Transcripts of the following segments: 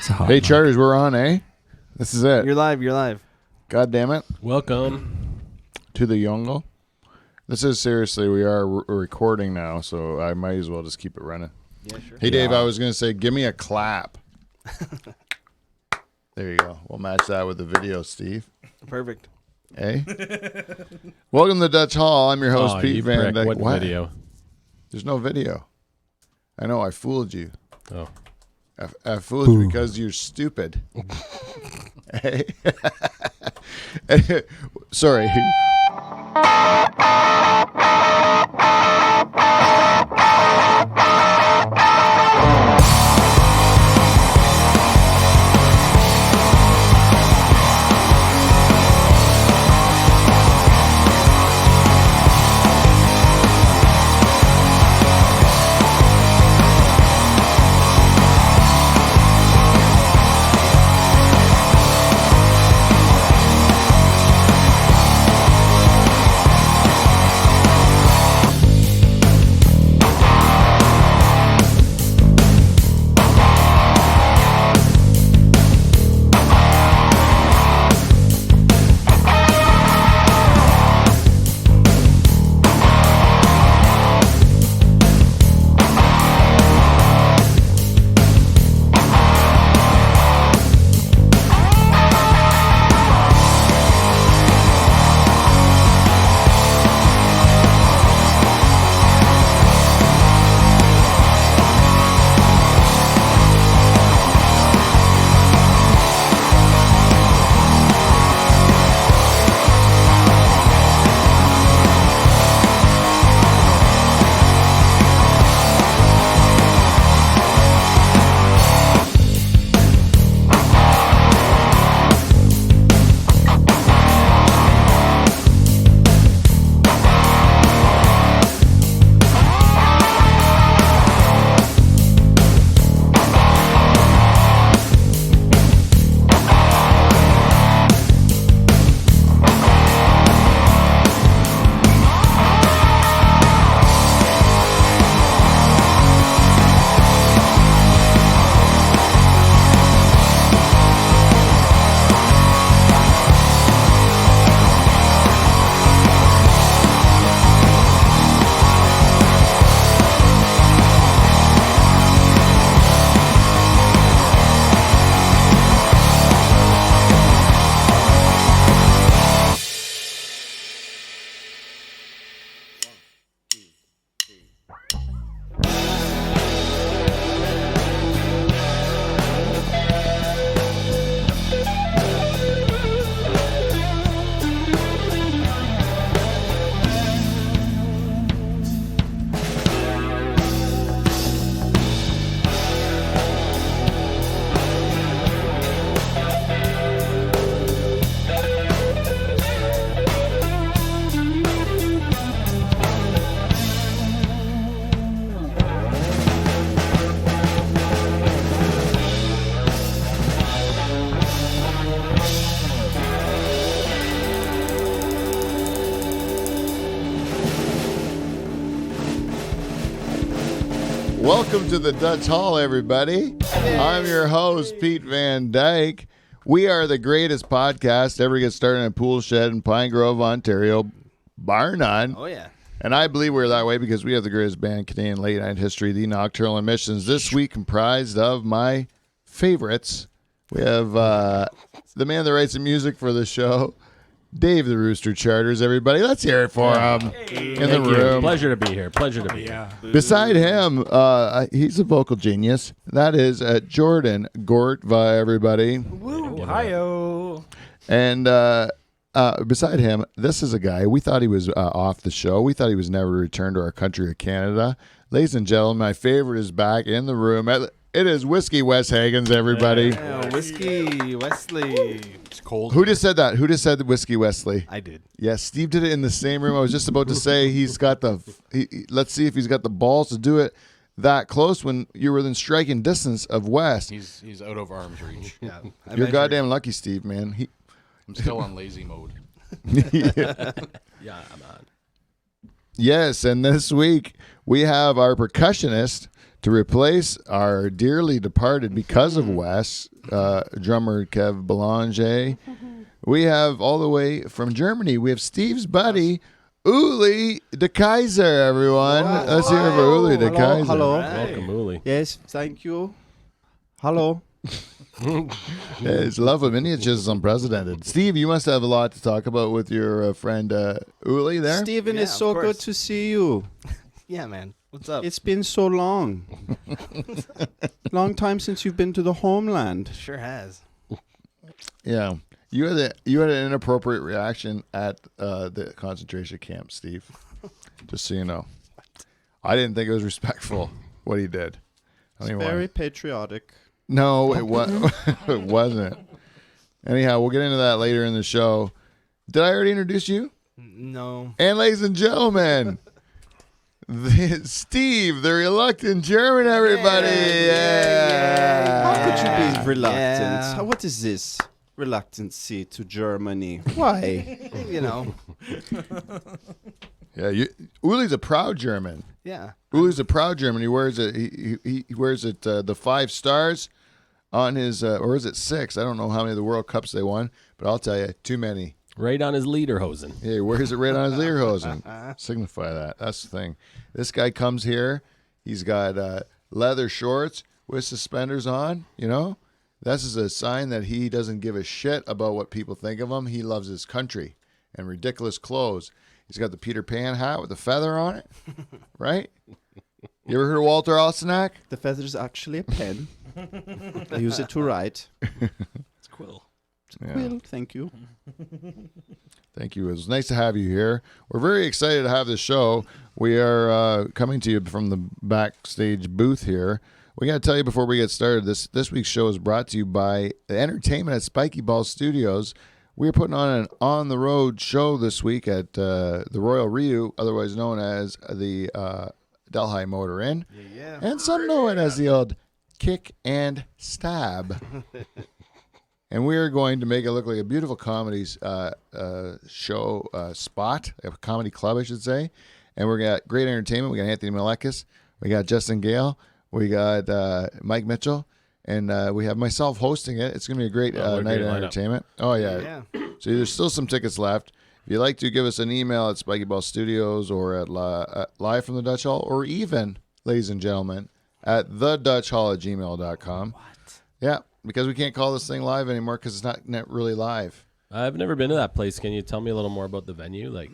It's a hot Hey, mic. Charters, we're on, eh? This is it. You're live. God damn it. Welcome. To the Yongle. This is seriously, we are recording now, so I might as well just keep it running. Yeah, sure. Hey, Dave, I was going to say, give me a clap. There you go. We'll match that with the video, Steve. Perfect. Hey? Welcome to Dutch Hall. I'm your host, Oh, Pete you Van prick. Dyke. What video? There's no video. I know, I fooled you. Oh. I fooled you because you're stupid. Hey? Sorry. Welcome to the Dutch Hall, everybody. I'm your host, Pete Van Dyke. We are the greatest podcast ever get started in a pool shed in Pine Grove, Ontario, bar none. Oh, yeah. And I believe we're that way because we have the greatest band in Canadian late night history, the Nocturnal Emissions. This week comprised of my favorites. We have the man that writes the music for the show, Dave the Rooster Charters, everybody. Let's hear it for him in the room. Pleasure to be here. Pleasure to be here. Beside him, he's a vocal genius. That is Jordan Gortva, everybody. Woo. Hi-yo. And beside him, this is a guy, we thought he was off the show. We thought he was never returned to our country of Canada. Ladies and gentlemen, my favorite is back in the room. It is Whiskey Wes Hagens, everybody. Yeah, Whiskey Wesley. It's cold. Who just said that? Who just said Whiskey Wesley? I did. Yeah, Steve did it in the same room. I was just about to say he's got the. Let's see if he's got the balls to do it that close when you were within striking distance of West. He's out of arm's reach. Yeah, You're goddamn lucky, Steve, man. I'm still on lazy mode. Yeah. Yeah, I'm on. Yes, and this week we have our percussionist To replace our dearly departed because of Wes, drummer Kev Belanger, we have all the way from Germany, we have Steve's buddy, Uli de Kaiser, everyone. Let's hear it for Uli de Kaiser. Hello. Welcome, Uli. Yes, thank you. Hello. His love of miniatures is unprecedented. Steve, you must have a lot to talk about with your friend Uli there. Steven, Yeah, it's so of good course. to see you. Yeah, man. What's up? It's been so long. Long time since you've been to the homeland. Sure has. Yeah. You had an inappropriate reaction at the concentration camp, Steve. Just so you know. I didn't think it was respectful what he did. I It's don't even very wanna- patriotic. No, it wasn't. Anyhow, we'll get into that later in the show. Did I already introduce you? No. And ladies and gentlemen, Steve, the reluctant German, everybody. How Yeah. could you be reluctant? Yeah. What is this reluctancy to Germany? Why? You know. Yeah, Uli's a proud German. Yeah. Uli's a proud German. He wears it. He wears it. The 5 stars on his, or is it 6? I don't know how many of the World Cups they won, but I'll tell you, too many. Right on his lederhosen. Yeah, he wears it right on his lederhosen. Signify that. That's the thing. This guy comes here. He's got leather shorts with suspenders on. You know, this is a sign that he doesn't give a shit about what people think of him. He loves his country and ridiculous clothes. He's got the Peter Pan hat with a feather on it, right? You ever heard of Walter Alstenak? The feather is actually a pen. I use it to write. It's quill. Yeah. Well, thank you. Thank you. It was nice to have you here. We're very excited to have this show. We are coming to you from the backstage booth here. We got to tell you before we get started, this week's show is brought to you by the entertainment at Spiky Ball Studios. We're putting on an on-the-road show this week at the Royal Rio, otherwise known as the Delhi Motor Inn. Yeah. And some know it as the old Kick and Stab. And we are going to make it look like a beautiful comedy show spot, a comedy club, I should say. And we got great entertainment. We got Anthony Malekis. We got Justin Gale. We got Mike Mitchell. And we have myself hosting it. It's going to be a great what a night great of lineup. entertainment. Oh, yeah. Yeah. So there's still some tickets left. If you'd like to, give us an email at Spiky Ball Studios or at Live from the Dutch Hall, or even, ladies and gentlemen, at thedutchhall@gmail.com. What? Yeah, because we can't call this thing live anymore because it's not really live. I've never been to that place. Can you tell me a little more about the venue? Like,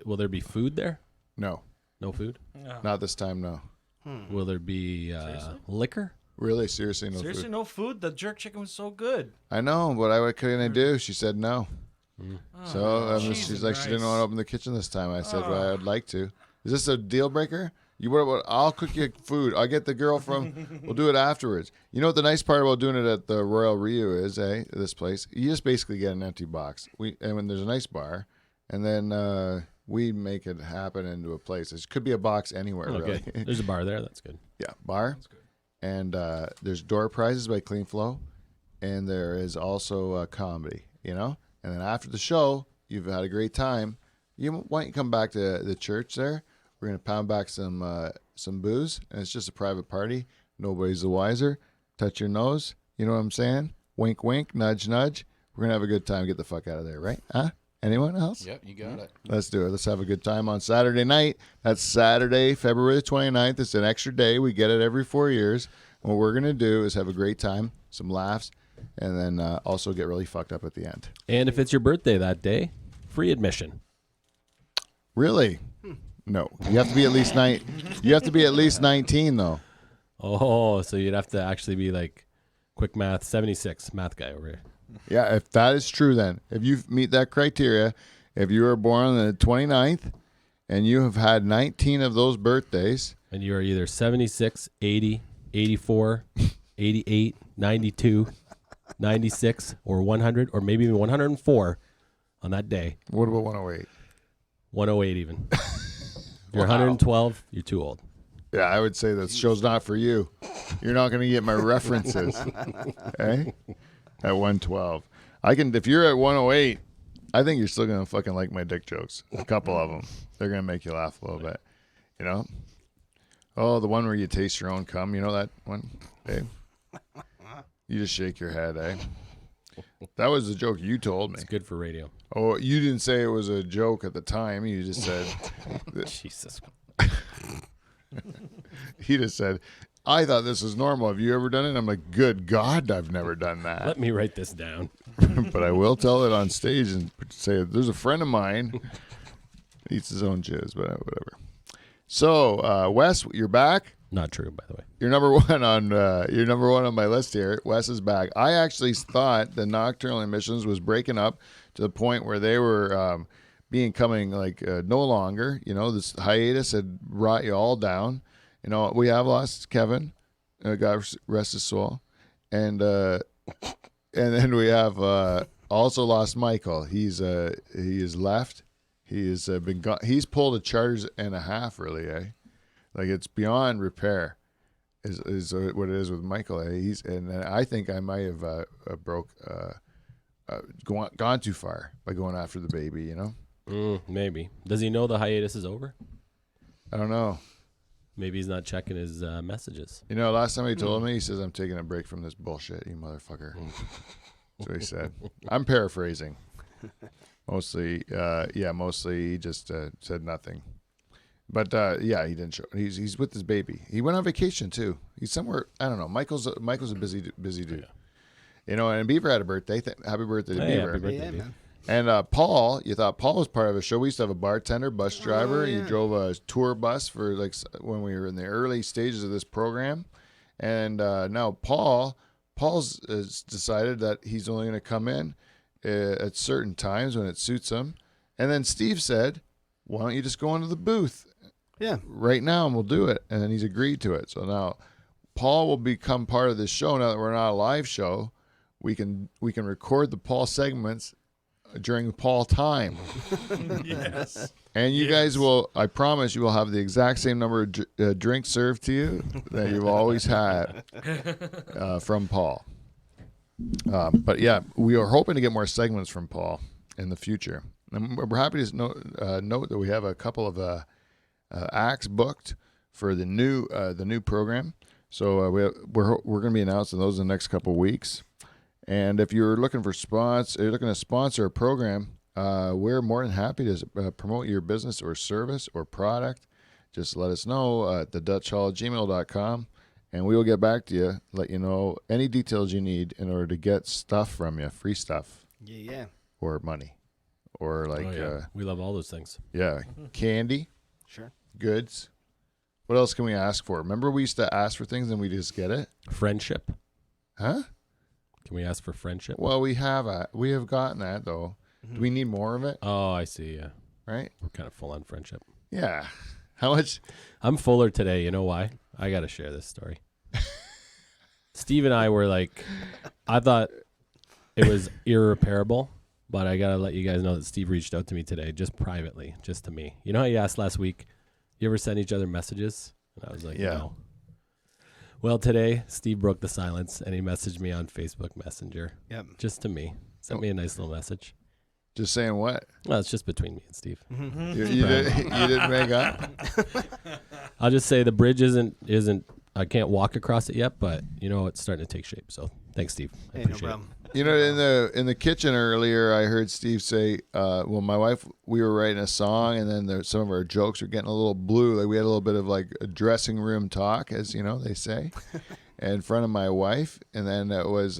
will there be food there? No, No food? not this time, no. Will there be liquor? Really, seriously, no Seriously, food. no food? The jerk chicken was so good. I know, but what can I do? She said no. So she's Jesus like, she didn't Christ. want to open the kitchen this time. I said, well, I'd like to. Is this a deal breaker? I'll cook you food. I'll get the girl from. We'll do it afterwards. You know what the nice part about doing it at the Royal Rio is, this place, you just basically get an empty box. And when there's a nice bar, and then we make it happen into a place. It could be a box anywhere, Okay. really. There's a bar there. That's good. Yeah, bar. That's good. And there's door prizes by Clean Flow, and there is also comedy. You know, and then after the show, you've had a great time. Why don't you come back to the church there? We're gonna pound back some booze, and it's just a private party. Nobody's the wiser. Touch your nose. You know what I'm saying? Wink, wink, nudge, nudge. We're gonna have a good time. Get the fuck out of there, right? Huh? Anyone else? Yep, you got it. Let's do it. Let's have a good time on Saturday night. That's Saturday, February the 29th. It's an extra day. We get it every 4 years. And what we're going to do is have a great time, some laughs, and then also get really fucked up at the end. And if it's your birthday that day, free admission. Really? No. You have to be at least You have to be at least 19, though. Oh, so you'd have to actually be like, quick math, 76, math guy over here. Yeah, if that is true, then if you meet that criteria, if you were born on the 29th and you have had 19 of those birthdays, And you are either 76, 80, 84, 88, 92, 96, or 100, or maybe even 104 on that day. what about 108? 108 even. If you're 112, you're too old. Yeah, I would say that show's not for you. You're not going to get my references. Okay? At 112. If you're at 108, I think you're still going to fucking like my dick jokes. A couple of them. They're going to make you laugh a little bit. You know? Oh, the one where you taste your own cum. You know that one, Dave? You just shake your head, eh? That was the joke you told me. It's good for radio. Oh, you didn't say it was a joke at the time. You just said, Jesus. he just said, I thought this was normal. Have you ever done it? I'm like, good God, I've never done that. Let me write this down. But I will tell it on stage and say, there's a friend of mine eats his own jizz, but whatever. So, Wes, you're back. Not true, by the way. You're number one on my list here. Wes is back. I actually thought the nocturnal emissions was breaking up to the point where they were becoming like no longer. You know, this hiatus had brought you all down. You know, we have lost Kevin, God rest his soul, and then we have also lost Michael. He is left. He has been gone. He's pulled a charge and a half, really, eh? Like it's beyond repair, is what it is with Michael. Eh? I think I might have gone too far by going after the baby. You know, Maybe. Does he know the hiatus is over? I don't know. Maybe he's not checking his messages. You know, last time he told me, he says, "I'm taking a break from this bullshit, you motherfucker." That's what he said. I'm paraphrasing. Mostly he just said nothing. But he didn't show. He's with his baby. He went on vacation too. He's somewhere. I don't know. Michael's a busy dude. Yeah. You know, and Beaver had a birthday. Happy birthday to Hey, Beaver. happy birthday, Yeah, dude. man. And Paul, you thought Paul was part of a show. We used to have a bartender, bus driver. He drove a tour bus for like when we were in the early stages of this program. And now Paul's decided that he's only going to come in at certain times when it suits him. And then Steve said, "Why don't you just go into the booth Yeah. right now and we'll do it?" And then he's agreed to it. So now Paul will become part of this show. Now that we're not a live show, we can record the Paul segments during Paul time. Yes. And you guys will, I promise you will have the exact same number of drinks served to you that you've always had from Paul. But yeah, we are hoping to get more segments from Paul in the future. And we're happy to note that we have a couple of acts booked for the new program. So we're going to be announcing those in the next couple of weeks. And if you're looking to sponsor a program, we're more than happy to promote your business or service or product. Just let us know at thedutchhall@gmail.com, and we will get back to you, let you know any details you need in order to get stuff from you, free stuff Yeah. or money, or like, we love all those things. candy, Sure. goods. What else can we ask for? Remember we used to ask for things and we just get it? Friendship. Huh? Can we ask for friendship? Well, we have gotten that though. Do we need more of it? Oh, I see. Yeah, Right? we're kind of full on friendship. Yeah. How much? I'm fuller today. You know why? I got to share this story. Steve and I were like, I thought it was irreparable, but I got to let you guys know that Steve reached out to me today, just privately, just to me. You know how you asked last week, you ever send each other messages? And I was like, Yeah. no. Well, today, Steve broke the silence, and he messaged me on Facebook Messenger, Yep. just to me. Sent me a nice little message. Just saying what? Well, it's just between me and Steve. You didn't make up? I'll just say the bridge isn't. I can't walk across it yet, but you know it's starting to take shape. So thanks, Steve. I Hey, no appreciate problem. You know, in the kitchen earlier, I heard Steve say, "Well, my wife, we were writing a song, and then some of our jokes were getting a little blue. Like we had a little bit of like a dressing room talk, as you know they say, in front of my wife. And then it was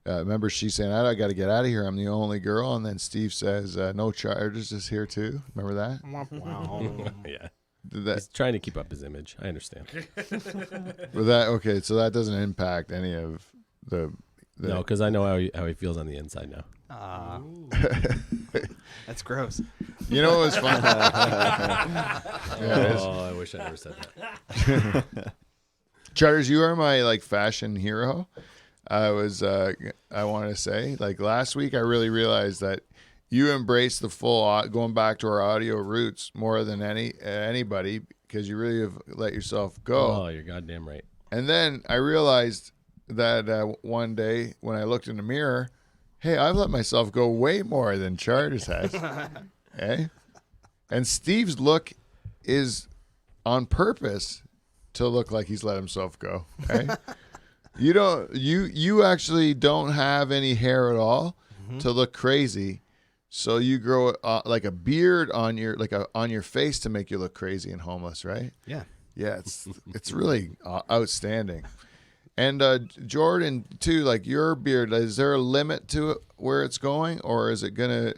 remember she saying, "I got to get out of here. I'm the only girl." And then Steve says, "No charges is here too." Remember that? Wow. it. Yeah, Did that he's trying to keep up his image. I understand. was that okay? So that doesn't impact any of the. No, because I know how he feels on the inside now. Ah. That's gross. You know what was fun? Yeah, it is. Oh, I wish I never said that. Charters, you are my like fashion hero. I want to say, like last week, I really realized that you embrace the full going back to our audio roots more than anybody because you really have let yourself go. Oh, you're goddamn right. And then I realized that one day when I looked in the mirror, hey, I've let myself go way more than Charters has. Hey, and Steve's look is on purpose to look like he's let himself go. Okay? You actually don't have any hair at all to look crazy. So you grow like a beard on your face to make you look crazy and homeless, right? Yeah. Yeah, it's really outstanding. And Jordan too, like your beard, is there a limit to it where it's going, or is it gonna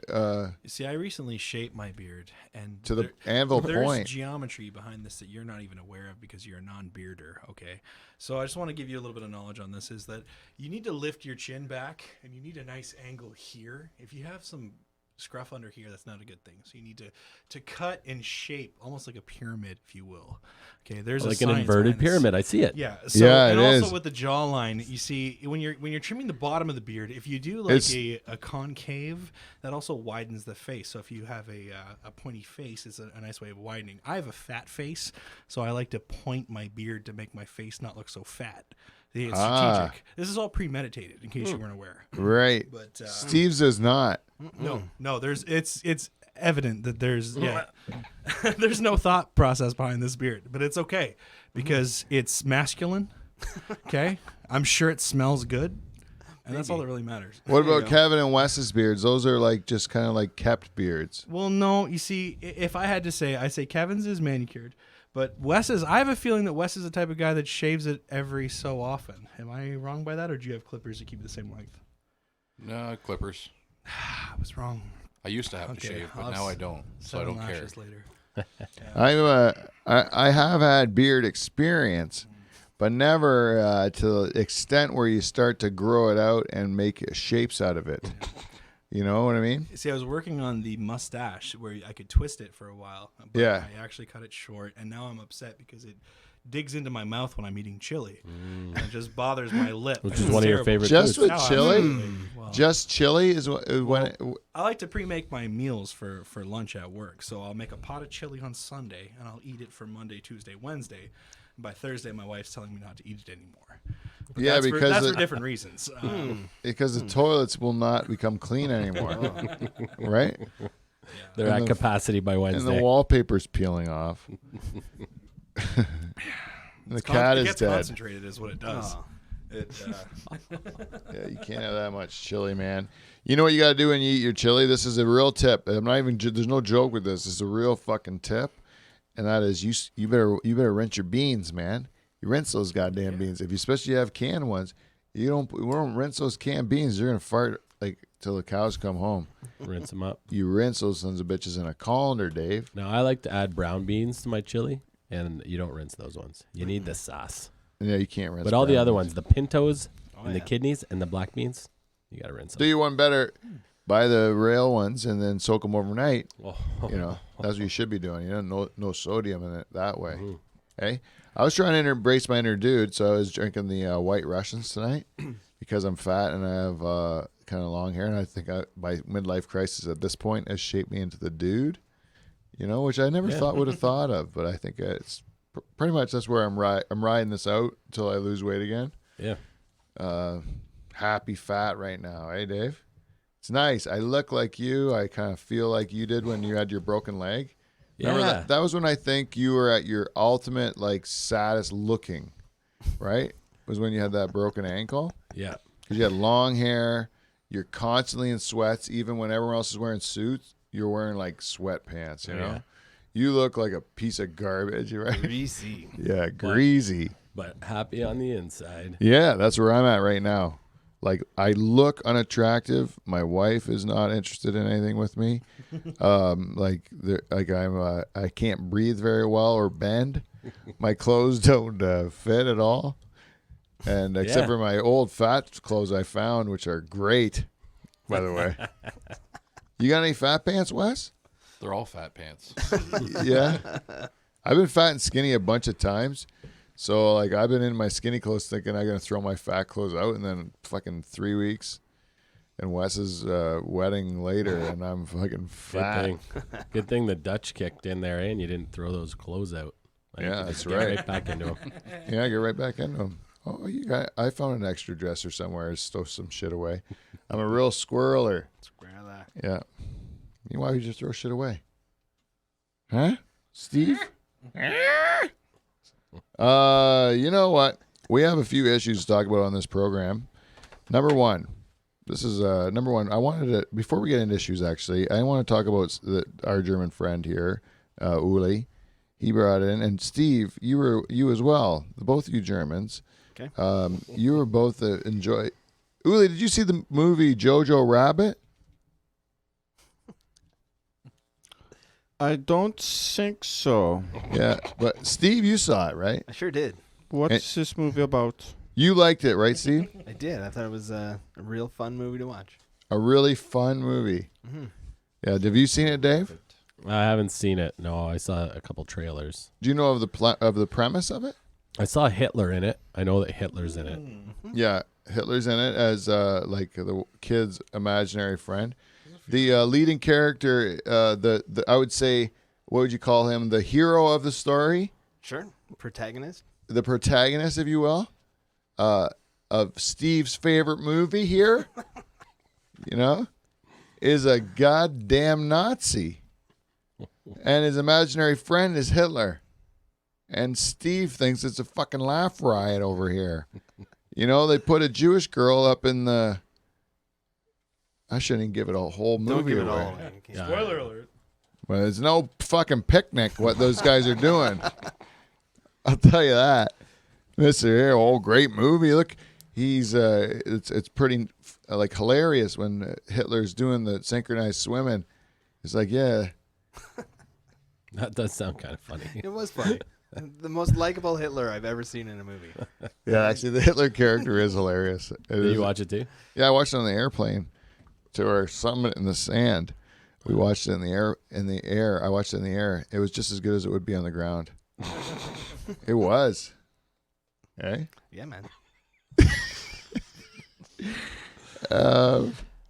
You see, I recently shaped my beard, and to the anvil there's point? geometry behind this that you're not even aware of because you're a non-bearder. Okay, so I just want to give you a little bit of knowledge on this: is that you need to lift your chin back, and you need a nice angle here. If you have some scruff under here, that's not a good thing. So you need to cut and shape almost like a pyramid, if you will. Okay, there's Like a an science inverted behind this. pyramid. I see it. Yeah. So, Yeah, and it also is. with the jawline, you see when you're trimming the bottom of the beard, if you do like a concave, that also widens the face. So if you have a pointy face, it's a nice way of widening. I have a fat face, so I like to point my beard to make my face not look so fat. It's strategic. This is all premeditated, in case you weren't aware. Right. But Steve's does not. no, it's evident that there's there's no thought process behind this beard, but it's okay because it's masculine. Okay, I'm sure it smells good, and that's all that really matters. What about Kevin and Wes's beards? Those are like just kind of like kept beards. Well, no, you see, if I had to say, I say Kevin's is manicured, but Wes's, I have a feeling that Wes is the type of guy that shaves it every so often. Am I wrong by that, or do you have clippers that keep it the same length? No, clippers. I was wrong. I used to have to shave, but now I don't, so I 7 don't care. lashes later. I have had beard experience, but never to the extent where you start to grow it out and make shapes out of it. You know what I mean? See, I was working on the mustache where I could twist it for a while. But Yeah. I actually cut it short, and now I'm upset because it digs into my mouth when I'm eating chili. And it just bothers my lip. Which and is it's one of your terrible. favorite Just foods. with chili? absolutely. Well, Just chili is when it, I like to pre-make my meals for lunch at work. So I'll make a pot of chili on Sunday, and I'll eat it for Monday, Tuesday, Wednesday. And by Thursday, my wife's telling me not to eat it anymore. But Yeah, that's because that's it- for different reasons. because the toilets will not become clean anymore, right? They're And at the- capacity by And Wednesday. the wallpaper's peeling off. And the cat it is gets dead. concentrated, is what it does. Oh. It, Yeah, you can't have that much chili, man. You know what you got to do when you eat your chili? This is a real tip. I'm not even. There's no joke with this. This is a real fucking tip, and that is you better rinse your beans, man. You rinse those goddamn beans. If you especially have canned ones, you don't rinse those canned beans. You're gonna fart like till the cows come home. Rinse them up. You rinse those sons of bitches in a colander, Dave. Now, I like to add brown beans to my chili, and you don't rinse those ones. You need the sauce. Yeah, you can't rinse. But all the brown other beans. ones, the pintos and the yeah. kidneys and the black beans, you got to rinse Do them. you one better? Buy the rail ones and then soak them overnight. Oh. You know, that's what you should be doing. You know, no sodium in it that way. Mm-hmm. Hey, I was trying to embrace my inner dude, so I was drinking the White Russians tonight because I'm fat and I have kind of long hair, and I think my midlife crisis at this point has shaped me into the dude. You know, which I never would have thought of, but I think it's pretty much that's where I'm riding this out until I lose weight again. Yeah. Happy fat right now, hey Dave? It's nice. I look like you. I kind of feel like you did when you had your broken leg. Remember Yeah. that was when I think you were at your ultimate like saddest looking, right? Was when you had that broken ankle Yeah. because you had long hair. You're constantly in sweats, even when everyone else is wearing suits. You're wearing like sweatpants. You know, Yeah. you look like a piece of garbage, right? Greasy. Yeah, greasy. But happy on the inside. Yeah, that's where I'm at right now. Like I look unattractive. My wife is not interested in anything with me. I can't breathe very well or bend. My clothes don't fit at all, and except Yeah. for my old fat clothes I found, which are great, by the way. You got any fat pants, Wes? They're all fat pants. Yeah, I've been fat and skinny a bunch of times. So, like, I've been in my skinny clothes thinking I'm going to throw my fat clothes out, and then fucking 3 weeks, and Wes's wedding later, and I'm fucking Good fat. thing. Good thing the Dutch kicked in there, and you didn't throw those clothes out. Like, Yeah, you that's just get right. Right back into them. Yeah, I get right back into them. Oh, I found an extra dresser somewhere. Stow some shit away. I'm a real squirreler. Square that. Yeah. Why would you throw shit away? Huh? Steve? You know what? We have a few issues to talk about on this program. Number one. This is number one. I wanted to, before we get into issues, actually, I want to talk about our German friend here, Uli. He brought in, and Steve, you as well. Both of you Germans. Okay. You were both enjoy. Uli, did you see the movie Jojo Rabbit? I don't think so. Yeah, but Steve, you saw it, right? I sure did. What's this movie about? You liked it, right, Steve? I did. I thought it was a real fun movie to watch. A really fun movie. Mm-hmm. Yeah, have you seen it, Dave? I haven't seen it. No, I saw a couple trailers. Do you know of the premise of it? I saw Hitler in it. I know that Hitler's in it. Yeah, Hitler's in it as like the kid's imaginary friend. The leading character, the I would say, what would you call him? The hero of the story, Sure. Protagonist. the protagonist, if you will, of Steve's favorite movie here, you know, is a goddamn Nazi, and his imaginary friend is Hitler, and Steve thinks it's a fucking laugh riot over here. You know, they put a Jewish girl up in the. I shouldn't even give it a whole movie Don't give it away. all away. Okay. Yeah. Spoiler alert. Well, it's no fucking picnic what those guys are doing. I'll tell you that. Mr. Here, great movie. Look, he's it's pretty like hilarious when Hitler's doing the synchronized swimming. It's like, yeah, That does sound kind of funny. It was funny. The most likable Hitler I've ever seen in a movie. yeah. Actually, the Hitler character is hilarious. Did you watch it too? Yeah, I watched it on the airplane to our summit in the sand. We watched it in the air. I watched it in the air. It was just as good as it would be on the ground. It was. Hey. Yeah, man.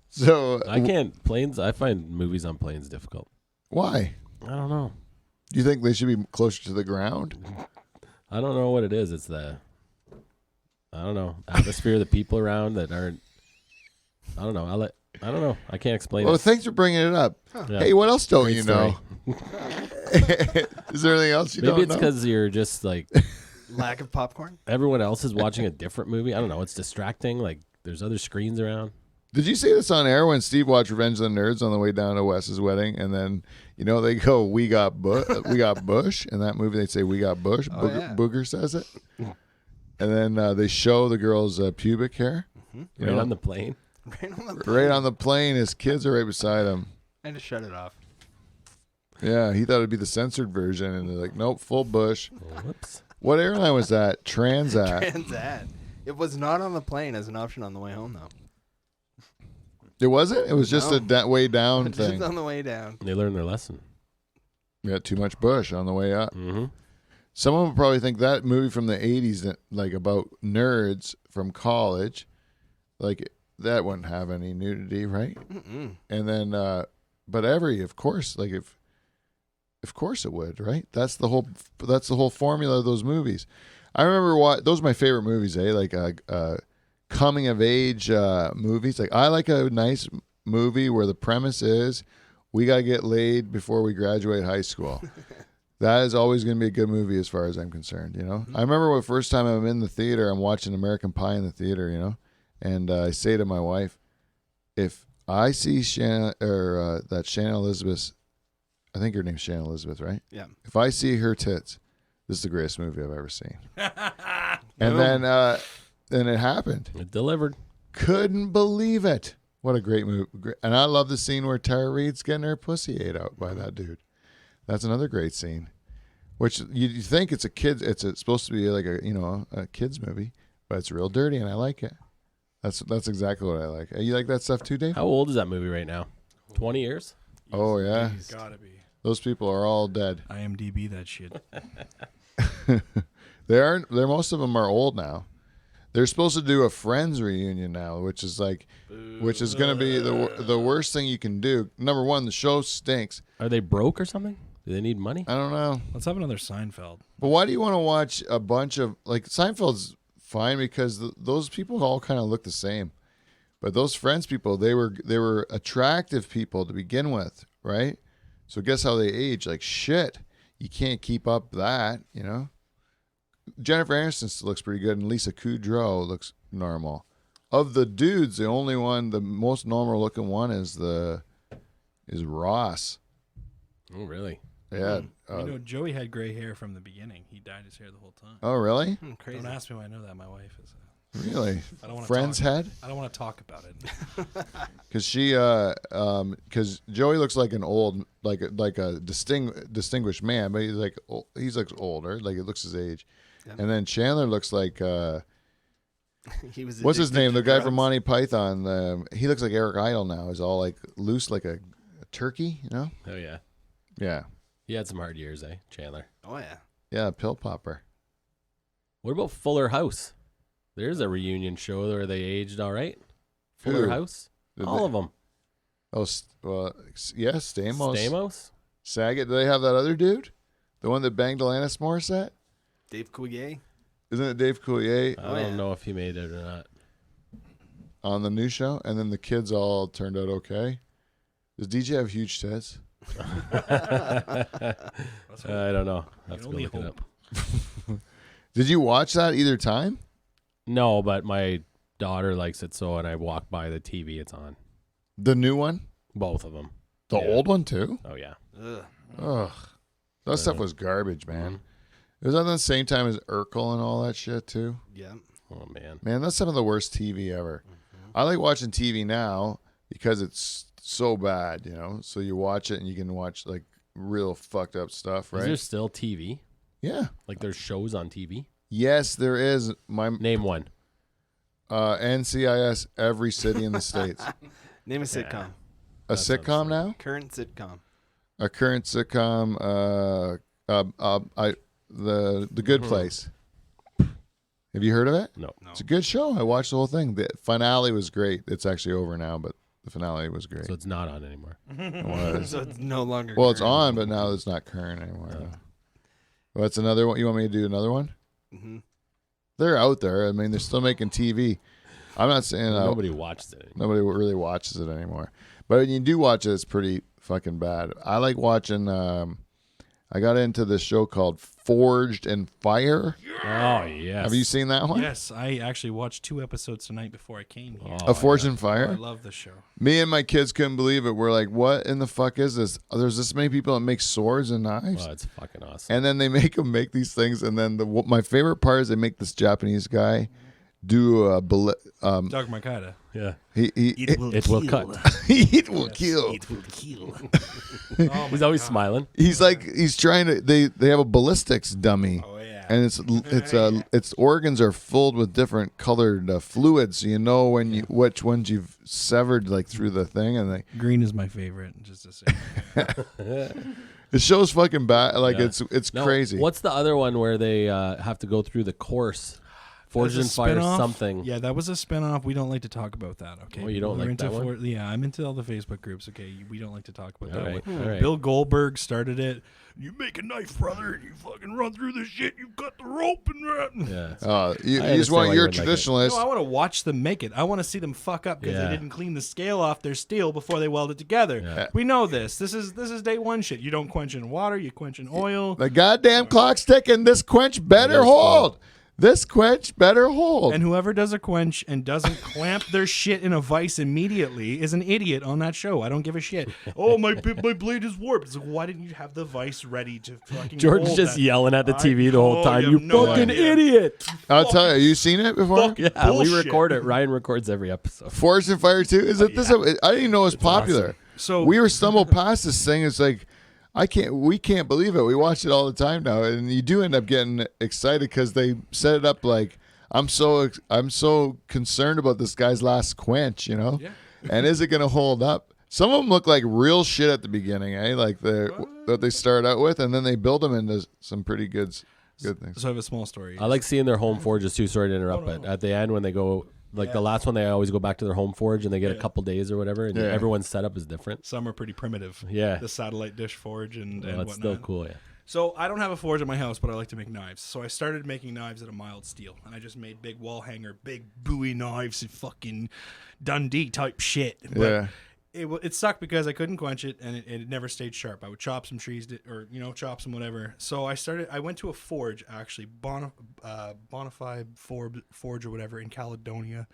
So I can't planes. I find movies on planes difficult. why? I don't know. Do you think they should be closer to the ground? I don't know what it is. It's the I don't know atmosphere, the people around that aren't. I don't know. I don't know. I can't explain Well, it. thanks for bringing it up. Yeah. Hey, what else don't Great you story. know? Is there anything else you Maybe don't it's know? because you're just like Lack of popcorn. everyone else is watching a different movie. I don't know. It's distracting. Like there's other screens around. Did you see this on air when Steve watched Revenge of the Nerds on the way down to Wes's wedding? And then, you know, they go, we got Bush. In that movie, they say, we got Bush. Oh, yeah. Booger says it. And then they show the girl's pubic hair. You Right know, on the plane. Right on the right on the plane. His kids are right beside him. And to shut it off. Yeah, he thought it'd be the censored version. And they're like, nope, full Bush. Whoops. What airline was that? Transat. Transat. It was not on the plane as an option on the way home, though. It wasn't? It was just No. a way down Just thing. on the way down. They learned their lesson. We got too much Bush on the way up. Mm-hmm. Someone would probably think that movie from the 80s, that, like about nerds from college, like that wouldn't have any nudity, right? Mm-mm. And then, but of course, like of course it would, right? That's the whole formula of those movies. I remember those are my favorite movies, like coming of age movies. Like I like a nice movie where the premise is we got to get laid before we graduate high school. That is always going to be a good movie as far as I'm concerned, you know? I remember the first time I'm in the theater, I'm watching American Pie in the theater, you know? And I say to my wife, if I see Shannon Elizabeth, I think her name's Shannon Elizabeth, right? Yeah. If I see her tits, this is the greatest movie I've ever seen. And then it happened. It delivered. Couldn't believe it. What a great movie. And I love the scene where Tara Reid's getting her pussy ate out by that dude. That's another great scene. Which you think it's a kid, it's supposed to be like a kid's movie, but it's real dirty and I like it. That's exactly what I like. You like that stuff too, Dave? How old is that movie right now? 20 years? Oh yeah. Gotta be. Those people are all dead. IMDb that shit. They're most of them are old now. They're supposed to do a Friends reunion now, which is going to be the worst thing you can do. Number one, the show stinks. Are they broke or something? Do they need money? I don't know. Let's have another Seinfeld. But why do you want to watch a bunch of like Seinfeld's fine because those people all kind of look the same. But those Friends people, they were attractive people to begin with, right? So guess how they age? Like shit. you can't keep up that, you know. Jennifer Aniston still looks pretty good, and Lisa Kudrow looks normal. Of the dudes, the only one, the most normal looking one is Ross. Oh, really? Yeah. Joey had gray hair from the beginning. He dyed his hair the whole time. Oh, really? Crazy. Don't ask me why I know that. My wife is. Really? I don't want Friend's head? I don't want to talk about it. Because because Joey looks like an old, like a distinguished man, but he's looks older, like it looks his age. Yeah. And then Chandler looks like He was what's his addicted name? to The guy drugs. from Monty Python. He looks like Eric Idle now. He's all like loose, like a turkey, you know? Oh, yeah. Yeah, He had some hard years, Chandler? Oh yeah. yeah, pill popper. What about Fuller House? There's a reunion show where they aged all right. Fuller Who? House? Did All they- of them. Oh, yeah, Stamos. Stamos? Saget. Do they have that other dude? The one that banged Alanis Morissette? Dave Coulier. Isn't it Dave Coulier I Oh, don't yeah. know if he made it or not. on the new show? And then the kids all turned out okay. Does DJ have huge tits? I don't know. I have to go only look it hope. up. Did you watch that either time? No, but my daughter likes it so, and I walk by the TV, it's on. The new one? Both of them. The Yeah. old one too? Oh, yeah. Ugh. Ugh. That stuff was garbage, man. It was at the same time as Urkel and all that shit too. Yeah. Oh, man. Man, that's some of the worst TV ever. I like watching TV now because it's so bad, you know. So you watch it and you can watch like real fucked up stuff, Is right? there still TV? Yeah. Like there's shows on TV? Yes, there is. My Name one. NCIS every city in the states. Name a sitcom. A sounds sitcom now? Current sitcom. A current sitcom. The Good Place. Have you heard of it? No. It's a good show. I watched the whole thing. The finale was great. It's actually over now, but the finale was great. So it's not on anymore. It was. So it's no longer. Well, it's current. on, but now it's not current anymore. Well, that's another one. You want me to do another one? Mm-hmm. They're out there. I mean, they're still making TV. I'm not saying Nobody watches it. nobody really watches it anymore. But when you do watch it, it's pretty fucking bad. I like watching. I got into this show called Forged in Fire. Oh, yes. Have you seen that one? Yes, I actually watched 2 episodes tonight before I came here. Oh, A Forged in I Fire. love the show. Me and my kids couldn't believe it. We're like, "What in the fuck is this? There's this many people that make swords and knives." Oh, it's fucking awesome. And then they make them make these things, and then my favorite part is they make this Japanese guy do a Doug Marcada. Yeah. it will cut. it will kill. It will kill. He's always smiling. He's trying to. They have a ballistics dummy, Oh yeah. and its organs are filled with different colored fluids, so you know which ones you've severed like through the thing, and Green is my favorite. Just to say. it shows fucking bad. Like Yeah. it's No, crazy. What's the other one where they have to go through the course? Forged in That's a Fire spin-off? something. Yeah, that was a spinoff. We don't like to talk about that. Okay. Oh, you don't We're like into that one? Yeah, I'm into all the Facebook groups. Okay, we don't like to talk about All that right. one. All right. Bill Goldberg started it. You make a knife, brother, and you fucking run through the shit. You cut the rope and run. Yeah. You I just understand want why your you wouldn't like it. traditionalist. No, I want to watch them make it. I want to see them fuck up because Yeah. they didn't clean the scale off their steel before they weld it together. Yeah. We know this. This is day one shit. You don't quench in water. You quench in oil. The goddamn clock's ticking. This quench better There's hold. This quench better hold. And whoever does a quench and doesn't clamp their shit in a vise immediately is an idiot on that show. I don't give a shit. Oh, my blade is warped. It's like, why didn't you have the vise ready to fucking George's hold just that? yelling at the TV the know, whole time. you You have no fucking idea. idiot. I'll tell you. You seen it before? Fuck. Yeah, we Bullshit. record it. Ryan records every episode. Forged in Fire 2? Is it this? I didn't even know it was popular. awesome. So We were stumbled past this thing. It's like we can't believe it. We watch it all the time now, and you do end up getting excited because they set it up like I'm so concerned about this guy's last quench, you know, Yeah. and is it going to hold up? Some of them look like real shit at the beginning, eh? Like that they start out with, and then they build them into some pretty good things. So I have a small story. I like seeing their home forges too. Sorry to interrupt, no, but at the end when they go, like the last one, they always go back to their home forge and they get a couple days or whatever, and Yeah. everyone's setup is different. Some are pretty primitive. Yeah. The satellite dish forge and Well, that's whatnot. still cool. Yeah. So I don't have a forge at my house, but I like to make knives. So I started making knives at a mild steel, and I just made big wall hanger, big Bowie knives, and fucking Dundee type shit. But Yeah. it sucked because I couldn't quench it, and it never stayed sharp. I would chop some trees or chop some whatever. So I went to a forge, actually, Bonafide Forge or whatever in Caledonia.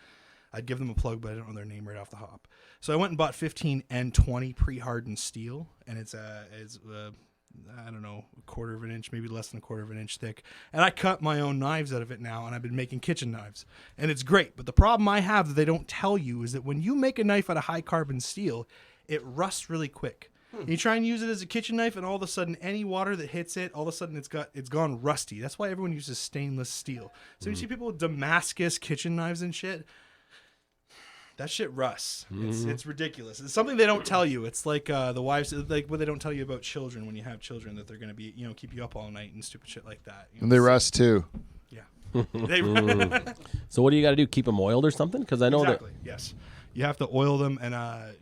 I'd give them a plug, but I don't know their name right off the hop. So I went and bought 15 N20 pre-hardened steel, and it's I don't know, a quarter of an inch, maybe less than a quarter of an inch thick. And I cut my own knives out of it now, and I've been making kitchen knives. And it's great. But the problem I have that they don't tell you is that when you make a knife out of high carbon steel, it rusts really quick. You try and use it as a kitchen knife, and all of a sudden, any water that hits it, all of a sudden it's gone rusty. That's why everyone uses stainless steel. So you see people with Damascus kitchen knives and shit. That shit rusts. It's ridiculous. It's something they don't tell you. It's like the wives, like what they don't tell you about children when you have children, that they're going to be, keep you up all night and stupid shit like that. And they rust too. Yeah. So what do you got to do? Keep them oiled or something? Because I know exactly. Yes. You have to oil them, and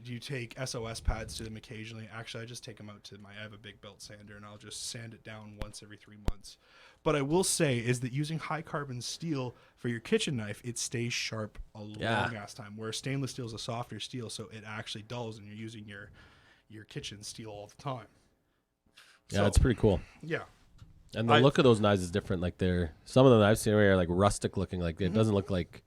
you take SOS pads to them occasionally. Actually, I just take them out to I have a big belt sander, and I'll just sand it down once every 3 months. But I will say is that using high carbon steel for your kitchen knife, it stays sharp a long ass time. Where stainless steel is a softer steel, so it actually dulls, and you're using your kitchen steel all the time. Yeah, so, it's pretty cool. Yeah. And the look of those knives is different. Like some of the knives are like rustic looking. Like it doesn't look like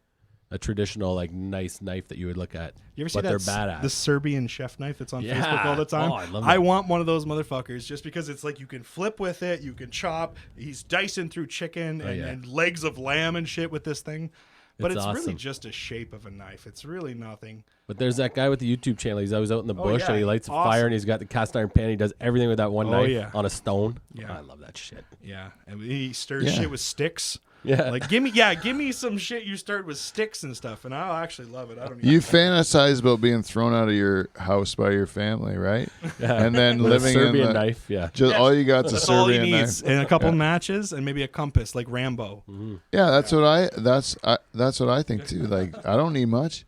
a traditional like nice knife that you would look at. You ever see that? They're badass. The Serbian chef knife that's on Facebook all the time. Oh, I love that. I want one of those motherfuckers just because it's like you can flip with it, you can chop. He's dicing through chicken and legs of lamb and shit with this thing. But it's awesome. Really just a shape of a knife. It's really nothing. But there's that guy with the YouTube channel. He's always out in the bush and he lights a fire and he's got the cast iron pan. He does everything with that one knife on a stone. Yeah, I love that shit. Yeah, and he stirs shit with sticks. Yeah, like give me some shit you stirred with sticks and stuff, and I'll actually love it. I don't. You fantasize about being thrown out of your house by your family, right? Yeah, and then with living a Serbian in the, knife. Yeah, just all you got's a Serbian all he needs, knife and a couple matches, and maybe a compass, like Rambo. Mm-hmm. Yeah, that's what I think too. Like I don't need much.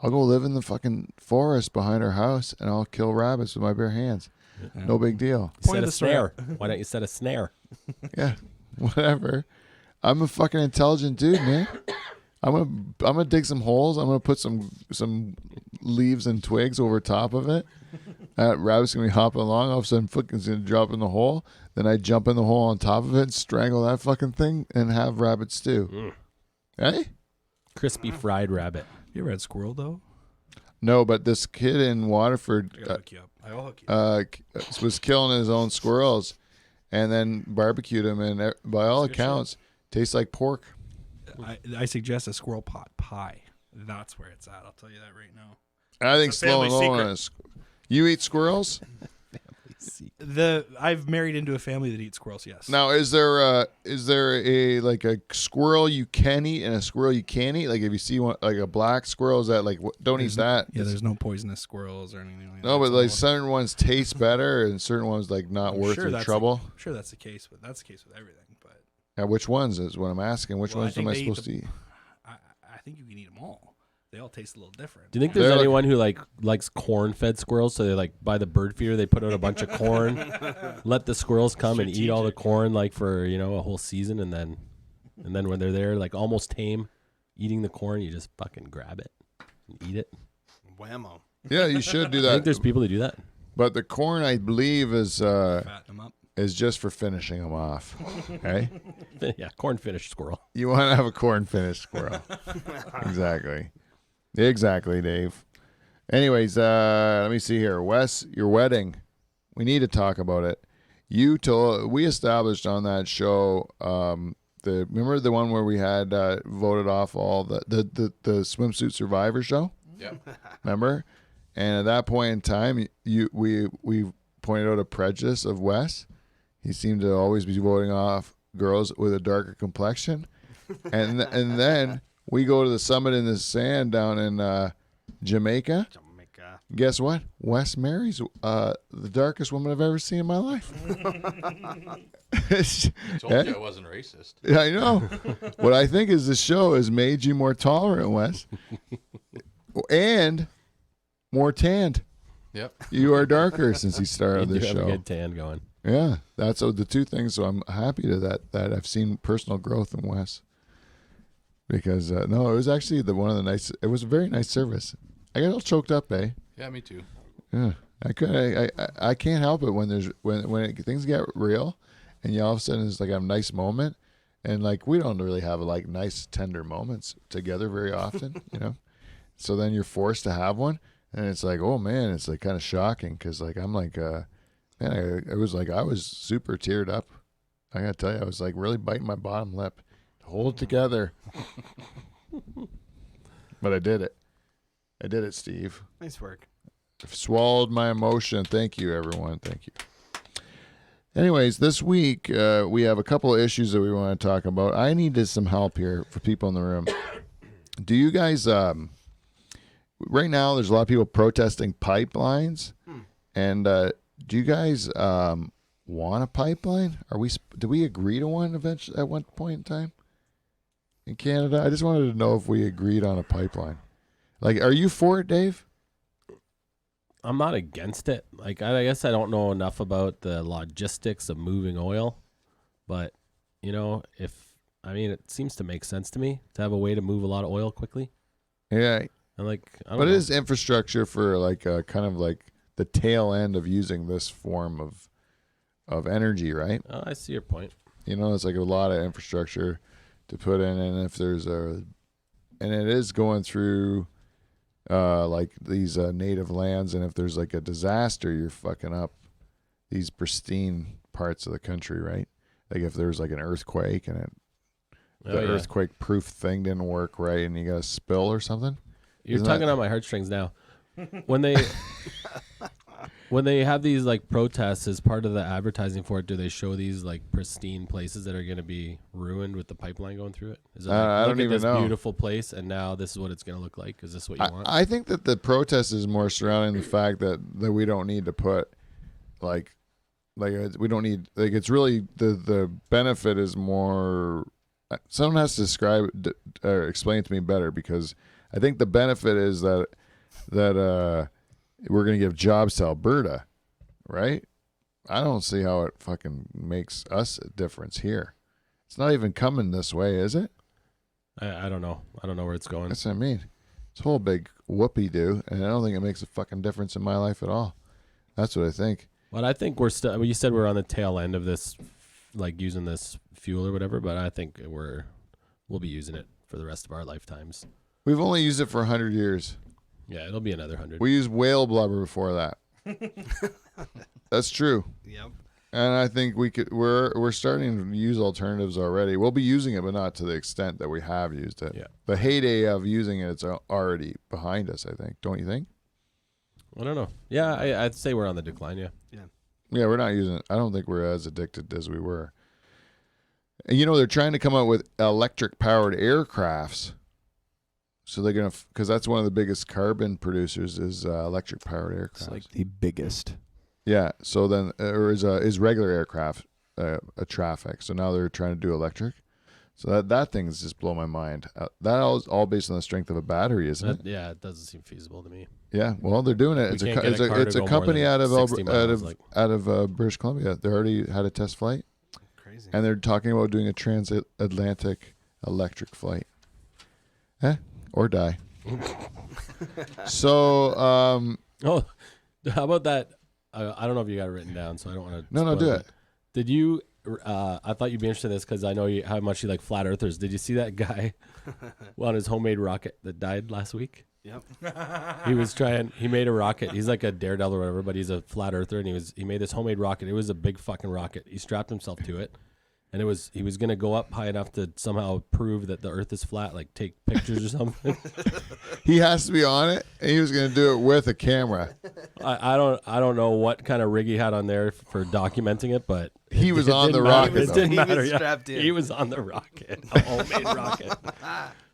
I'll go live in the fucking forest behind our house, and I'll kill rabbits with my bare hands. Yeah. No big deal. Set a snare. Why don't you set a snare? Yeah, whatever. I'm a fucking intelligent dude, man. I'm gonna dig some holes. I'm gonna put some leaves and twigs over top of it. Rabbit's gonna be hopping along. All of a sudden, fucking's gonna drop in the hole. Then I jump in the hole on top of it, strangle that fucking thing, and have rabbit stew. Hey, crispy fried rabbit. You ever had squirrel though? No, but this kid in Waterford I hook you up. I'll hook you up. Was killing his own squirrels, and then barbecued them, and by all accounts, tastes like pork. I suggest a squirrel pot pie. That's where it's at.Ll tell you that right now. I think slow on. You eat squirrels? I've married into a family that eats squirrels. Yes. Now, is there a like a squirrel you can eat and a squirrel you can't eat? Like if you see one like a black squirrel, is that like don't eat that? Yeah, there's no poisonous squirrels or anything like that. No, but like certain ones taste better and certain ones like not worth your trouble. I'm sure that's the case, but that's the case with everything. But yeah, which ones is what I'm asking. Which ones am I supposed to eat? I think you can eat them all. They all taste a little different. Do you think there's anyone who likes corn-fed squirrels? So they like buy the bird feeder, they put out a bunch of corn, let the squirrels come and eat all the corn like for a whole season, and then when they're there like almost tame, eating the corn, you just fucking grab it and eat it. Whammo. Yeah, you should do that. I think there's people that do that. But the corn, I believe, is fatten them up. Is just for finishing them off. Okay? Yeah, corn finished squirrel. You want to have a corn finished squirrel. Exactly, Dave. Anyways, let me see here. Wes, your wedding. We need to talk about it. We established on that show, remember the one where we had voted off all the swimsuit survivor show? Yeah. Remember? And at that point in time, we pointed out a prejudice of Wes. He seemed to always be voting off girls with a darker complexion. And then we go to the summit in the sand down in Jamaica. Guess what? Wes marries the darkest woman I've ever seen in my life. I told you I wasn't racist. Yeah, I know. What I think is the show has made you more tolerant, Wes. And more tanned. Yep. You are darker since you started You this have show. a good tan going. Yeah, that's the two things. So I'm happy to that I've seen personal growth in Wes. Because no, it was actually it was a very nice service. I got all choked up, eh? Yeah, me too. Yeah, I can't help it when things get real, and you all of a sudden it's like a nice moment, and like we don't really have like nice tender moments together very often, you know. So then you're forced to have one, and it's like, oh man, it's like kind of shocking because like I'm like, man, I was super teared up. I gotta tell you, I was like really biting my bottom lip, hold it together. But I did it. I did it, Steve. Nice work. I've swallowed my emotion. Thank you, everyone. Thank you. Anyways, this week we have a couple of issues that we want to talk about. I needed some help here for people in the room. Do you guys? Right now, there's a lot of people protesting pipelines, and do you guys want a pipeline? Do we agree to one eventually at one point in time in Canada? I just wanted to know if we agreed on a pipeline. Like, are you for it, Dave? I'm not against it. Like, I guess I don't know enough about the logistics of moving oil, but you know, it seems to make sense to me to have a way to move a lot of oil quickly. Yeah, And like, I don't but know. it is infrastructure for like kind of like the tail end of using this form of energy, right? I see your point. You know, it's like a lot of infrastructure to put in, and if there's and it is going through like these native lands, and if there's like a disaster, you're fucking up these pristine parts of the country, right? Like if there's like an earthquake and the earthquake proof thing didn't work right, and you got a spill or something. You're Isn't tugging that- on my heartstrings now. When they have these like protests as part of the advertising for it, do they show these like pristine places that are going to be ruined with the pipeline going through it? Is it like, I look don't at even this know. beautiful place, and now this is what it's going to look like? Is this what you want? I think that the protest is more surrounding the fact that we don't need to put like we don't need like it's really the benefit is more. Someone has to describe or explain it to me better, because I think the benefit is that we're going to give jobs to Alberta, right? I don't see how it fucking makes us a difference here. It's not even coming this way, is it? I don't know. I don't know where it's going. That's what I mean. It's a whole big whoopee-doo, and I don't think it makes a fucking difference in my life at all. That's what I think. But I think we're still. You said we're on the tail end of this, like using this fuel or whatever. But I think we'll be using it for the rest of our lifetimes. We've only used it for 100 years. Yeah, it'll be another 100. We used whale blubber before that. That's true. Yep. And I think we're starting to use alternatives already. We'll be using it, but not to the extent that we have used it. Yeah. The heyday of using it's already behind us, I think. Don't you think? I don't know. Yeah, I'd say we're on the decline. Yeah. Yeah, we're not using it. I don't think we're as addicted as we were. And you know, they're trying to come out with electric powered aircrafts. So they're going to, because that's one of the biggest carbon producers is electric powered aircraft. It's like the biggest. Yeah. So then, is regular aircraft a traffic. So now they're trying to do electric. So that thing's just blow my mind. That all based on the strength of a battery, isn't it? Yeah, it doesn't seem feasible to me. Yeah. Well, they're doing it. We can't get a car to It's a go more company than out of 60 miles, like- British Columbia. They already had a test flight, Crazy. and they're talking about doing a transatlantic electric flight. Or die. So, Oh, how about that? I don't know if you got it written down, so I don't want to. No, do it. Did you? I thought you'd be interested in this because I know how much you like flat earthers. Did you see that guy on his homemade rocket that died last week? Yep. He made a rocket. He's like a daredevil or whatever, but he's a flat earther, and he made this homemade rocket. It was a big fucking rocket. He strapped himself to it, and he was gonna go up high enough to somehow prove that the Earth is flat, like take pictures or something. He has to be on it, and he was going to do it with a camera. I don't know what kind of rig he had on there for documenting it, but He was on the didn't matter. rocket, It though. didn't He matter. was yeah. strapped in. He was on the rocket, a homemade rocket.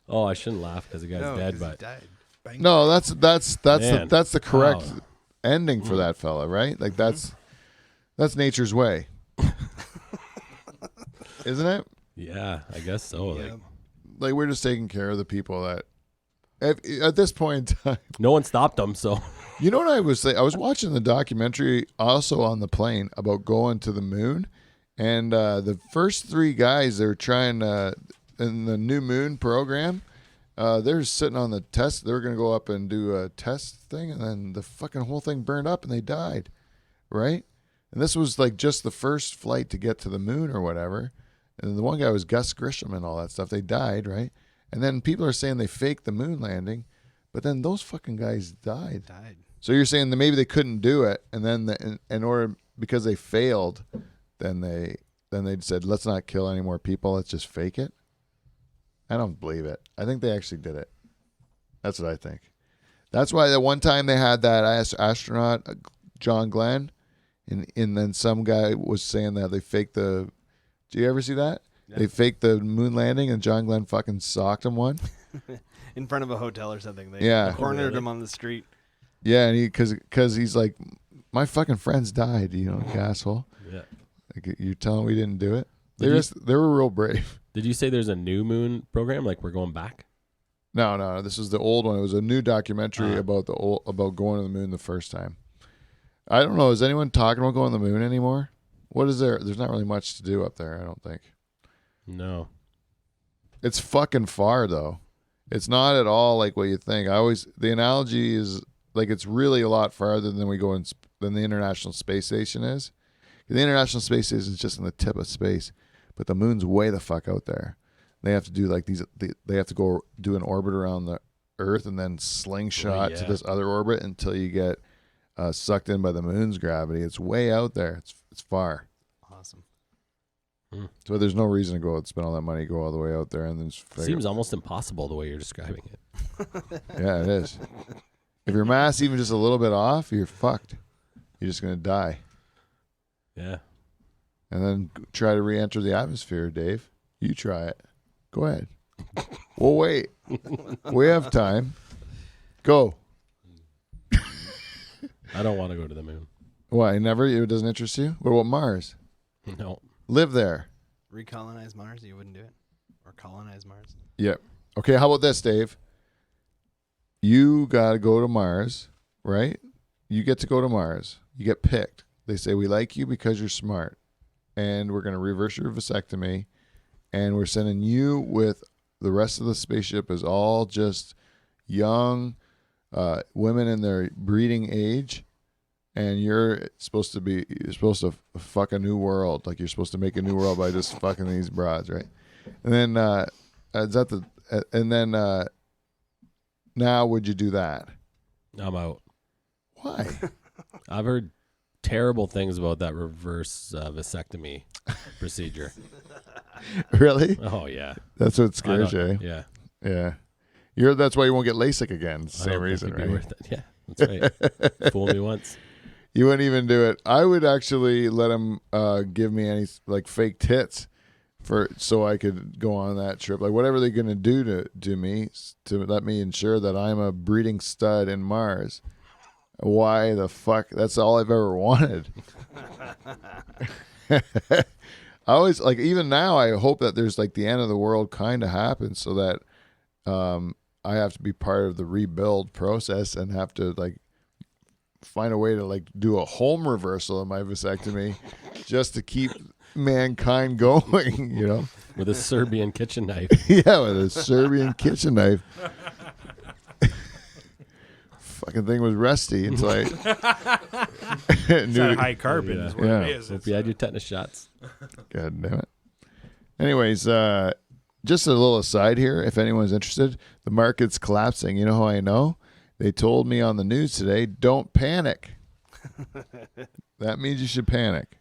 Oh, I shouldn't laugh because the guy's No, dead, 'cause he but died. Bang. No, that's Man. the correct Wow. ending for that fella, right? Like that's nature's way, isn't it? yeah, I guess so. Yep. Like, Like we're just taking care of the people that. At this point in time, no one stopped him, so you know what I was saying? I was watching the documentary also on the plane about going to the moon, and the first three guys they're trying in the new moon program, they're sitting on the test. They were going to go up and do a test thing, and then the fucking whole thing burned up, and they died, right? And this was like just the first flight to get to the moon or whatever. And the one guy was Gus Grisham and all that stuff. They died, right? And then people are saying they faked the moon landing, but then those fucking guys died. So you're saying that maybe they couldn't do it, and then in order because they failed, then they said let's not kill any more people. Let's just fake it. I don't believe it. I think they actually did it. That's what I think. That's why that one time they had that astronaut, John Glenn, and then some guy was saying that they faked the. Do you ever see that? Yeah. They faked the moon landing, and John Glenn fucking socked him one. In front of a hotel or something. They cornered him on the street. Yeah, and because he's like, my fucking friends died, you asshole. Yeah. Like, you're telling we didn't do it? They were real brave. Did you say there's a new moon program? Like we're going back? No. This is the old one. It was a new documentary about going to the moon the first time. I don't know. Is anyone talking about going to the moon anymore? What is there? There's not really much to do up there, I don't think. No. It's fucking far, though. It's not at all like what you think. The analogy is like it's really a lot farther than than the International Space Station is. The International Space Station is just in the tip of space, but the moon's way the fuck out there. They have to do like they have to go do an orbit around the Earth and then slingshot to this other orbit until you get sucked in by the moon's gravity. It's way out there. It's far. Awesome. So there's no reason to go and spend all that money, go all the way out there, and then seems almost impossible the way you're describing it. Yeah, it is. If your mass even just a little bit off, you're fucked. You're just gonna die. Yeah. And then try to re-enter the atmosphere, Dave. You try it. Go ahead. We'll wait. We have time. Go. I don't want to go to the moon. Why? Never? It doesn't interest you? What about Mars? No. Live there. Recolonize Mars? You wouldn't do it? Or colonize Mars? Yep. Okay, how about this, Dave? You got to go to Mars, right? You get to go to Mars. You get picked. They say, we like you because you're smart. And we're going to reverse your vasectomy. And we're sending you with the rest of the spaceship is all just young women in their breeding age. And you're supposed to fuck a new world. Like you're supposed to make a new world by just fucking these broads, right? And then, now would you do that? I'm out. Why? I've heard terrible things about that reverse vasectomy procedure. Really? Oh yeah. That's what scares you. Yeah. Yeah. That's why you won't get LASIK again. It's the same reason, right? Yeah, that's right. Fool me once. You wouldn't even do it. I would actually let him give me any like fake tits so I could go on that trip. Like whatever they're gonna do to me to let me ensure that I'm a breeding stud in Mars. Why the fuck? That's all I've ever wanted. I always like even now I hope that there's like the end of the world kind of happens so that I have to be part of the rebuild process and have to like find a way to like do a home reversal of my vasectomy just to keep mankind going, with a Serbian kitchen knife. Yeah, with a Serbian kitchen knife. Fucking thing was rusty until I it's that high carbon is what it is. Hope you had your tetanus shots. God damn it. Anyways, just a little aside here, if anyone's interested, the market's collapsing. You know how I know? They told me on the news today, don't panic. That means you should panic.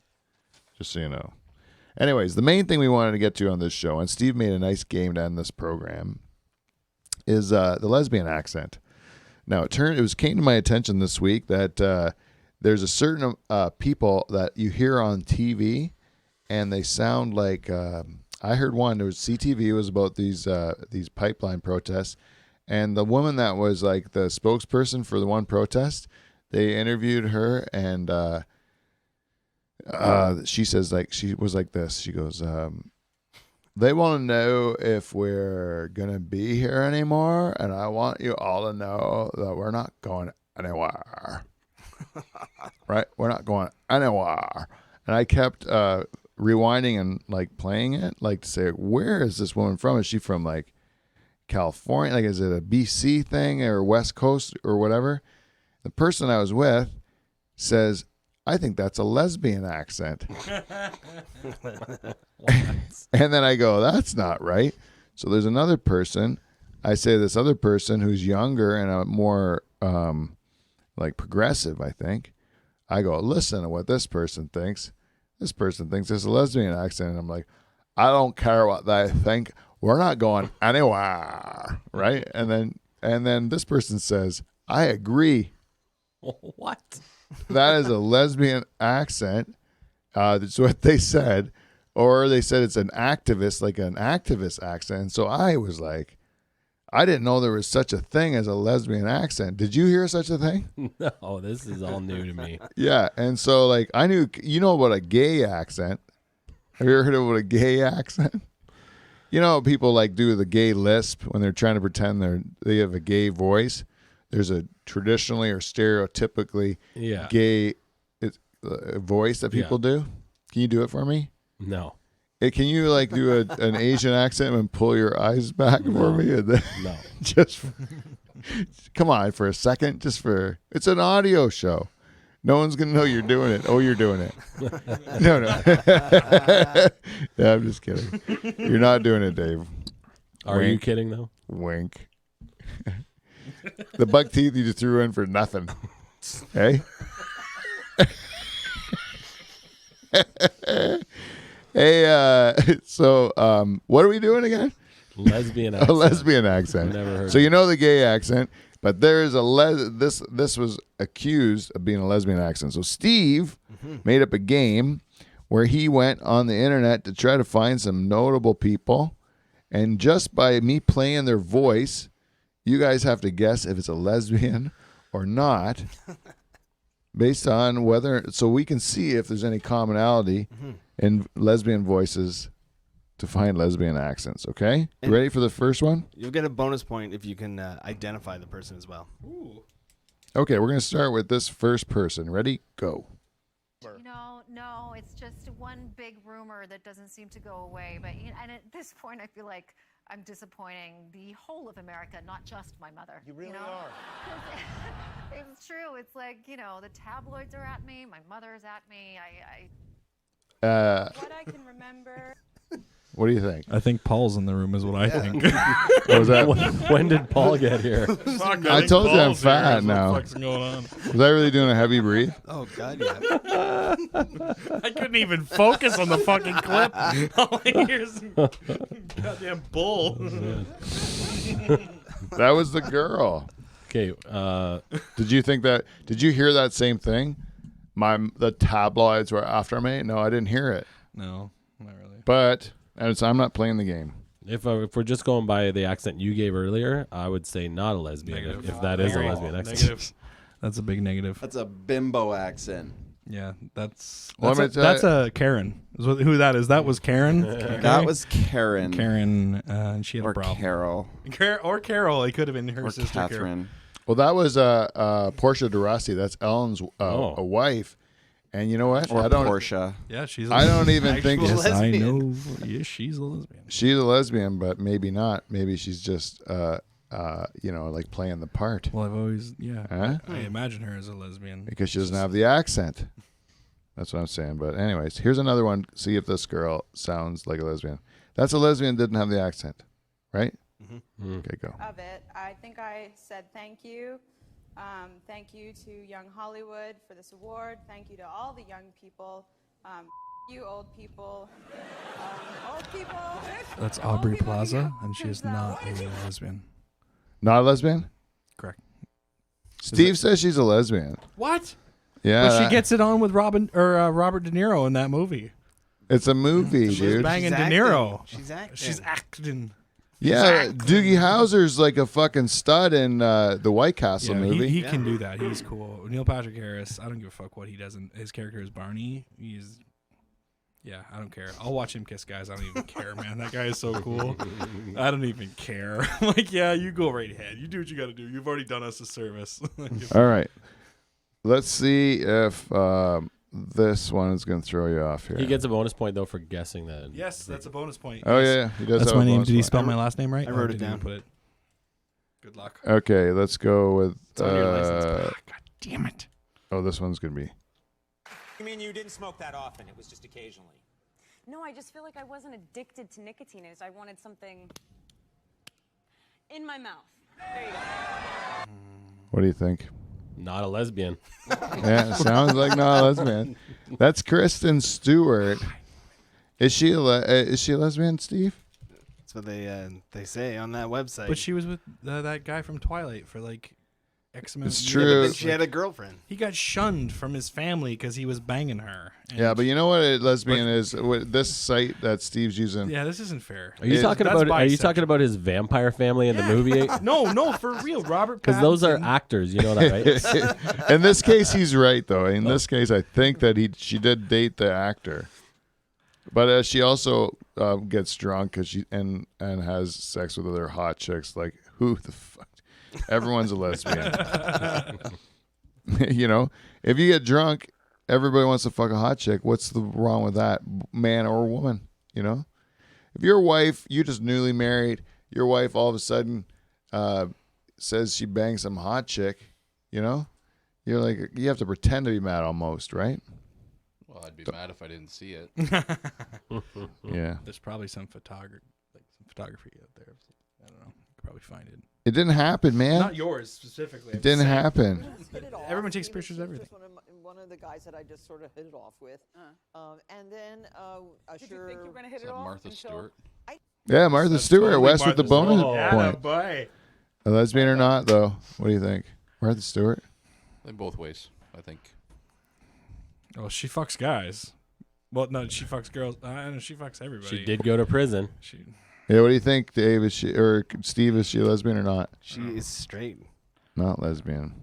Just so you know. Anyways, the main thing we wanted to get to on this show, and Steve made a nice game to end this program, is the lesbian accent. Now, it came to my attention this week that there's a certain people that you hear on TV, and they sound like I heard one. There was CTV. It was about these pipeline protests, and the woman that was like the spokesperson for the one protest, they interviewed her, and she says like she was like this. She goes, they want to know if we're going to be here anymore, and I want you all to know that we're not going anywhere. Right? We're not going anywhere. And I kept rewinding and like playing it, like to say, where is this woman from? Is she from like California? Like, is it a BC thing or West Coast or whatever? The person I was with says, I think that's a lesbian accent. And then I go, that's not right. So there's another person. I say this other person who's younger and a more like progressive, I think. I go, listen to what this person thinks. This person thinks it's a lesbian accent. And I'm like, I don't care what they think. We're not going anywhere, right? And then this person says, I agree. What? That is a lesbian accent. That's what they said. Or they said it's an activist, like an activist accent. And so I was like, I didn't know there was such a thing as a lesbian accent. Did you hear such a thing? No, this is all new to me. Yeah. And so, like, I knew, you know about a gay accent. Have you ever heard of a gay accent? You know, people like do the gay lisp when they're trying to pretend they have a gay voice. There's a traditionally or stereotypically gay voice that people do. Can you do it for me? No. Can you like do an Asian accent and pull your eyes back for me? And then No. just come on for a second. It's an audio show. No one's gonna know you're doing it. Oh, you're doing it. No. Yeah, I'm just kidding. You're not doing it, Dave. Are you kidding though? Wink. The buck teeth you just threw in for nothing. Hey? Hey, so what are we doing again? Lesbian accent. A lesbian accent. Never heard So of you know the gay accent, but there is this was accused of being a lesbian accent. So Steve made up a game where he went on the internet to try to find some notable people, and just by me playing their voice, you guys have to guess if it's a lesbian or not, based on whether, so we can see if there's any commonality in lesbian voices to find lesbian accents. Okay, you ready for the first one? You'll get a bonus point if you can identify the person as well. Ooh. Okay, we're gonna start with this first person. Ready? Go. No, it's just one big rumor that doesn't seem to go away. But and at this point, I feel like I'm disappointing the whole of America, not just my mother. You really are. It's true. It's like, the tabloids are at me. My mother's at me. What I can remember. What do you think? I think Paul's in the room is what I think. What was that? When did Paul get here? I told you I'm fat now. What's going on? Was I really doing a heavy breathe? Oh, God, yeah. I couldn't even focus on the fucking clip. All I hear is goddamn bull. That was the girl. Okay. Did you think that? Did you hear that same thing? The tabloids were after me. No, I didn't hear it. No, not really. But I'm not playing the game. If we're just going by the accent you gave earlier, I would say not a lesbian. Negative. If that is a lesbian accent. Negative. That's a big negative. That's a bimbo accent. Yeah, that's Well, that's a Karen. Is who that is? That was Karen. That was Karen. Karen. And she had Or a problem. Carol. Or Carol. It could have been her Or sister. Carol. Catherine. Well, that was Portia de Rossi. That's Ellen's a wife. And you know what? Or Portia. Yeah, she's. I don't even think Actual Yes, I lesbian. know. Yes, she's a lesbian. she's a lesbian, but maybe not. Maybe she's just like playing the part. Well, I've always Huh? I imagine her as a lesbian. Because she doesn't have the accent. That's what I'm saying. But anyways, here's another one. See if this girl sounds like a lesbian. That's a lesbian, didn't have the accent, right? Okay, go. Of it. I think I said thank you. Thank you to Young Hollywood for this award. Thank you to all the young people. You old people. Old people. That's Old Aubrey people Plaza, here. and she is not a lesbian. Not a lesbian? Correct. Steve says she's a lesbian. What? Yeah. But she gets it on with Robert De Niro in that movie. It's a movie, She's dude. banging She's De acting. Niro. She's acting. She's acting. Yeah, Doogie Howser's like a fucking stud in the White Castle Yeah, movie. he can do that. He's cool. Neil Patrick Harris, I don't give a fuck what he does. His character is Barney. I don't care. I'll watch him kiss guys. I don't even care, man. That guy is so cool. I don't even care. Like, yeah, you go right ahead. You do what you got to do. You've already done us a service. All right. Let's see if this one is going to throw you off here. He gets a bonus point though for guessing that. Yes, that's a bonus point. Oh Yes. yeah, he does. That's have my a name. bonus Did he point. spell my last name right? I Or wrote it did he down. Put it? Good luck. Okay, let's go with. It's on your license. God damn it. Oh, this one's gonna be. You mean you didn't smoke that often? It was just occasionally. No, I just feel like I wasn't addicted to nicotine. I wanted something in my mouth. There you go. What do you think? Not a lesbian. Yeah, sounds like not a lesbian. That's Kristen Stewart. Is she a lesbian, Steve? That's what they say on that website. But she was with that guy from Twilight for like X amount It's of true. years. Yeah, but then she had a girlfriend. He got shunned from his family because he was banging her. And Yeah, but you know what a lesbian is? This site that Steve's using. yeah, this isn't fair. Are you talking That's about? Are you bisexual. talking about his vampire family in the movie? No, for real, Robert. Because those are Pattinson. actors. You know that, right? In this case, he's right though. In this case, I think that she did date the actor, but she also gets drunk because and has sex with other hot chicks. Like who the fuck? Everyone's a lesbian. You know, if you get drunk, everybody wants to fuck a hot chick. What's the wrong with that, man or woman? You know, if your wife, you just newly married, your wife all of a sudden says she banged some hot chick, you know, you're like, you have to pretend to be mad almost, right? Well, I'd be mad if I didn't see it. Yeah. There's probably some photography out there. I don't know. You could probably find it. It didn't happen, man. Not yours specifically. It didn't happen. Everyone takes pictures of everything. One of the guys that I just sort of hit it off with, and then Did you think you were going to hit Is it that off? Martha Stewart? Yeah, Martha Stewart, totally West with the Martha bonus Stewart. point. Boy. A lesbian or not, though? What do you think? Martha Stewart? In both ways, I think. Well, she fucks guys. Well, no, she fucks girls. I know she fucks everybody. She did go to prison. Yeah, what do you think, Dave? Is she or Steve? Is she a lesbian or not? She is straight. Not lesbian.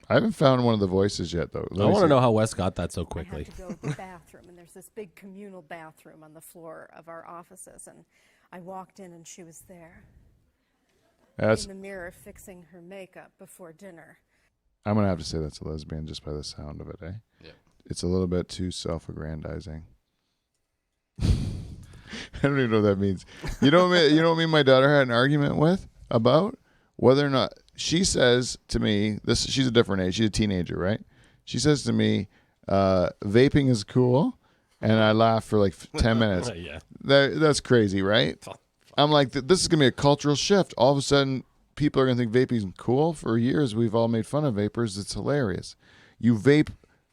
I haven't found one of the voices yet, though. I want to know how Wes got that so quickly. I had to go to the bathroom, and there's this big communal bathroom on the floor of our offices, and I walked in, and she was there in the mirror fixing her makeup before dinner. I'm gonna have to say that's a lesbian just by the sound of it, eh? Yeah. It's a little bit too self-aggrandizing. I don't even know what that means. You know what me and my daughter had an argument with about whether or not she says to me, she's a different age, she's a teenager, right? She says to me, vaping is cool, and I laugh for like 10 minutes. Yeah. That's crazy, right? I'm like, this is gonna be a cultural shift. All of a sudden, people are gonna think vaping is cool. For years, we've all made fun of vapors. It's hilarious. You vape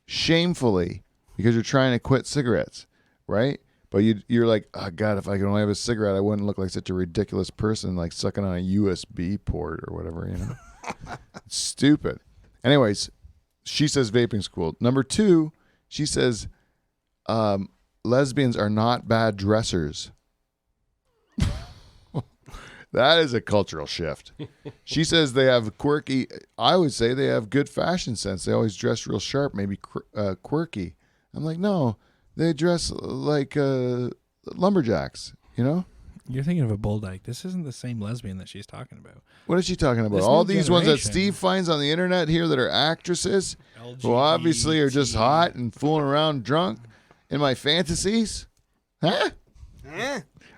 shamefully because you're trying to quit cigarettes, right? But you're like, oh God, if I could only have a cigarette, I wouldn't look like such a ridiculous person, like sucking on a USB port or whatever, you know? It's stupid. Anyways, she says vaping's cool. Number 2, she says lesbians are not bad dressers. That is a cultural shift. She says they have I would say they have good fashion sense. They always dress real sharp, maybe quirky. I'm like, no. They dress like lumberjacks, you know? You're thinking of a bull dyke. This isn't the same lesbian that she's talking about. What is she talking about? This All new these ones that generation. Steve finds on the internet here that are actresses who obviously are just hot and fooling around drunk in my fantasies? Huh?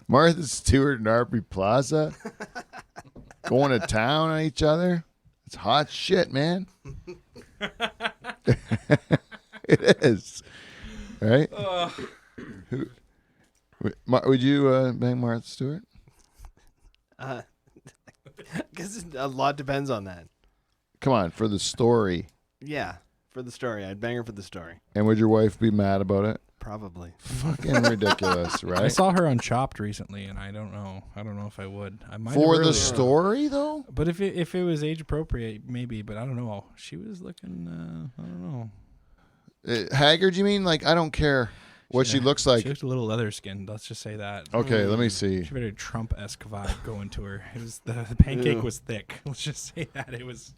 Martha Stewart and Aubrey Plaza going to town on each other? It's hot shit, man. It is. Right? Would you bang Martha Stewart? I guess a lot depends on that. Come on, for the story. Yeah, for the story. I'd bang her for the story. And would your wife be mad about it? Probably. Fucking ridiculous, right? I saw her on Chopped recently, and I don't know. I don't know if I would. I might For have the earlier. story, though? But if it was age appropriate, maybe. But I don't know. She was looking. I don't know. Haggard, you mean? Like, I don't care what she looks like. She looked a little leather skinned. Let's just say that. Okay, let me see. She had a Trump-esque vibe going to her. It was the pancake was thick. Let's just say that it was.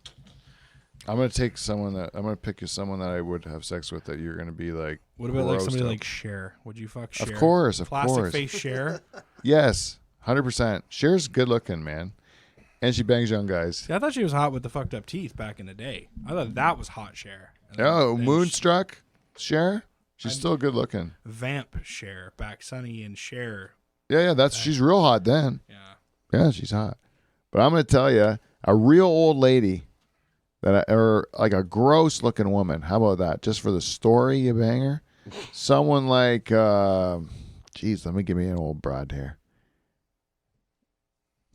I'm gonna pick you someone that I would have sex with that you're gonna be like. What about like somebody grossed like up. Cher? Would you fuck Cher? Of course. Plastic face Cher. Yes, 100%. Cher's good looking, man, and she bangs young guys. See, I thought she was hot with the fucked up teeth back in the day. I thought that was hot Cher. Oh, Moonstruck, Cher. She's still good looking. Vamp Cher, back Sunny and Cher. Yeah, she's real hot then. Yeah. Yeah, she's hot. But I'm gonna tell you, A real old lady or like a gross looking woman. How about that? Just for the story, you bang her. Someone like, geez, let me give me an old broad here.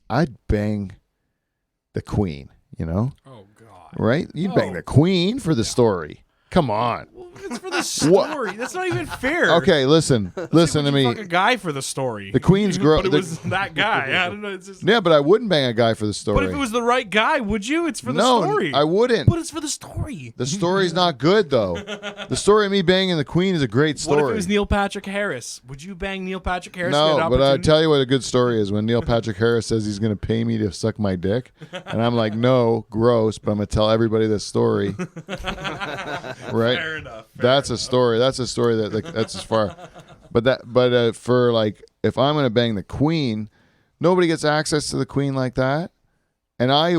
I'd bang the Queen, you know? Oh, God. Right? You'd bang the Queen for the story. Come on. It's for the story. That's not even fair. Okay, listen to me. Fuck a guy for the story. The Queen's But it was that guy. I don't know. It's just... Yeah, but I wouldn't bang a guy for the story. But if it was the right guy, would you? It's for the No, story. I wouldn't. But it's for the story. The story's not good, though. The story of me banging the Queen is a great story. What if it was Neil Patrick Harris? Would you bang Neil Patrick Harris? No, but I tell you what a good story is when Neil Patrick Harris says he's going to pay me to suck my dick, and I'm like, no, gross, but I'm going to tell everybody this story. Right? Fair enough. That's a story. That's a story that's as far. But for like, if I'm going to bang the Queen, nobody gets access to the Queen like that. And I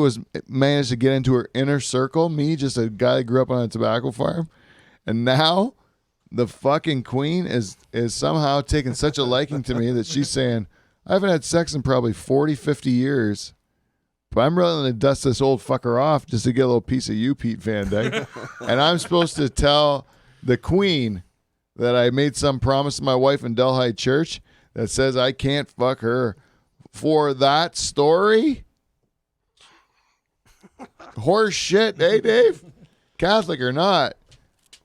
managed to get into her inner circle. Me, just a guy that grew up on a tobacco farm, and now the fucking Queen is somehow taking such a liking to me that she's saying, I haven't had sex in probably 40, 50 years, but I'm willing to dust this old fucker off just to get a little piece of you, Pete Van Dyke. And I'm supposed to tell the Queen that I made some promise to my wife in Delhi Church that says I can't fuck her for that story? Horse shit, hey Dave? Catholic or not,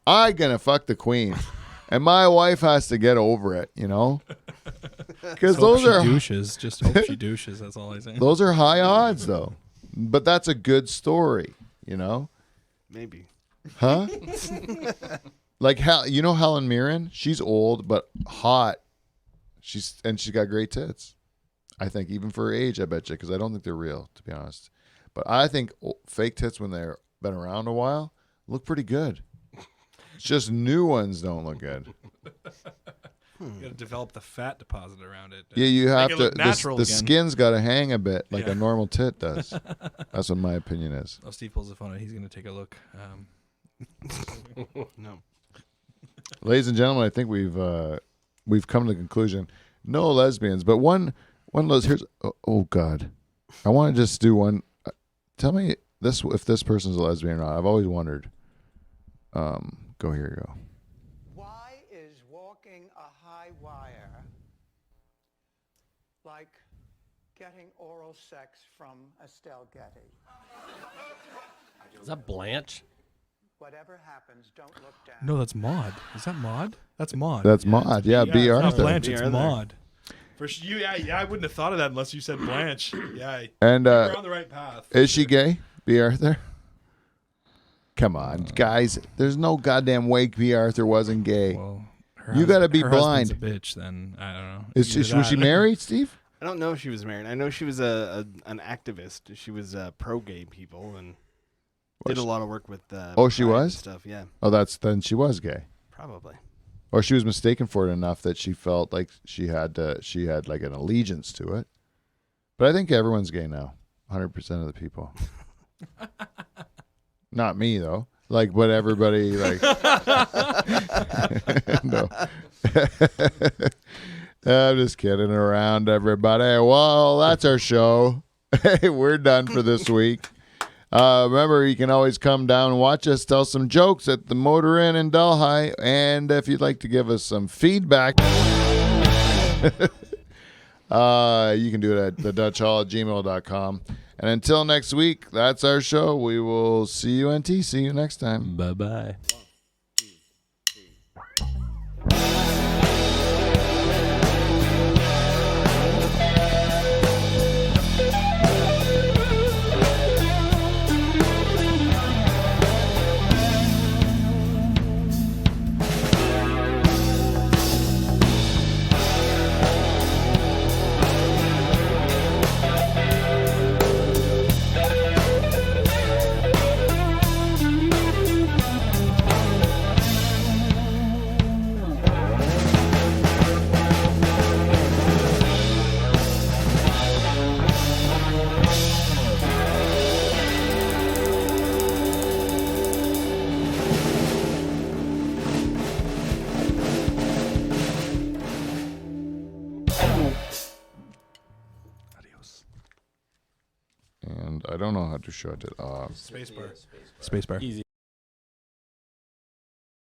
I gonna fuck the Queen. And my wife has to get over it, you know? Because those are douches. Just hope she douches. That's all I say. Those are high odds, though. But that's a good story, you know? Maybe. Huh? Like you know Helen Mirren? She's old but hot. She's got great tits. I think even for her age, I bet you, because I don't think they're real, to be honest. But I think fake tits when they've been around a while look pretty good. It's just new ones don't look good. You got to develop the fat deposit around it. Yeah, you have Make it to. look natural The again. skin's got to hang a bit like a normal tit does. That's what my opinion is. Oh, Steve pulls the phone out. He's going to take a look. No. Ladies and gentlemen, I think we've come to the conclusion. No lesbians, but one of those. Here's oh God, I want to just do one. Tell me this if this person's a lesbian or not. I've always wondered. Go here, you go. Why is walking a high wire like getting oral sex from Estelle Getty? Is that Blanche? Whatever happens, don't look down. No, that's Maud. Is that Maud? That's Maud. That's Maud. Yeah, B. It's not Arthur. Blanche, it's Maud. Yeah, I wouldn't have thought of that unless you said Blanche. Yeah, And you're on the right path. Is she gay? B. Arthur? Come on, guys. There's no goddamn way B. Arthur wasn't gay. Well, you got to be her blind. husband's a bitch, then I don't know. Was she married, Steve? I don't know if she was married. I know she was an activist. She was pro-gay people and did a lot of work with. She was stuff. Yeah. Oh, then she was gay. Probably. Or she was mistaken for it enough that she felt like she had like an allegiance to it. But I think everyone's gay now. 100% of the people. Not me though. Like, but everybody like. No. I'm just kidding around, everybody. Well, that's our show. Hey, we're done for this week. Remember, you can always come down and watch us tell some jokes at the Motor Inn in Delhi. And if you'd like to give us some feedback, you can do it at thedutchhall@gmail.com. And until next week, that's our show. We will see you, NT. See you next time. Bye-bye. I don't know how to shut it off. Spacebar. Spacebar. Easy.